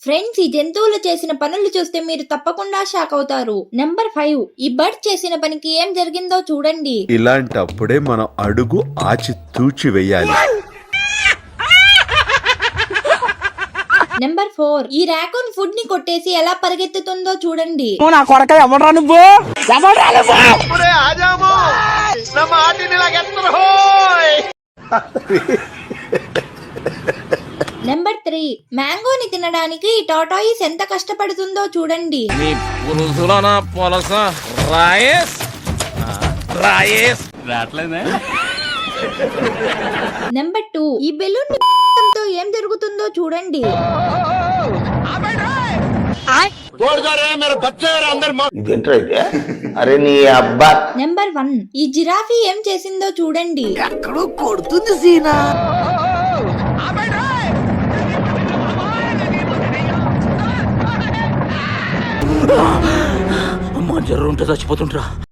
Friends, ఈ జంతువులు చేసిన పనులు చూస్తే మీరు తప్పకుండా షాక్ అవుతారు. నెంబర్ 5, ఈ బర్డ్ చేసిన పనికి ఏం జరిగిందో చూడండి. ఇలాంటప్పుడే మనం అడుగు ఆచి తూచి వెయ్యాలి. నెంబర్ 4, ఈ రాకూన్ ఫుడ్ ని కొట్టేసి ఎలా పరిగెత్తుతుందో చూడండి. నా కొడక ఎవడ్రా నువ్వు? నెంబర్ 3, మ్యాంగోని తినడానికి ఈ టాటాయిస్ ఎంత కష్టపడుతుందో చూడండి. నెంబర్ 2, ఈ బెలూన్ తో ఏం జరుగుతుందో చూడండి. నెంబర్ 1, ఈ జిరాఫీ ఏం చేసిందో చూడండి. ఎక్కడో కొడుతుంది సీనా. అమ్మ జర్రు ఉంటే చచ్చిపోతుంటరా.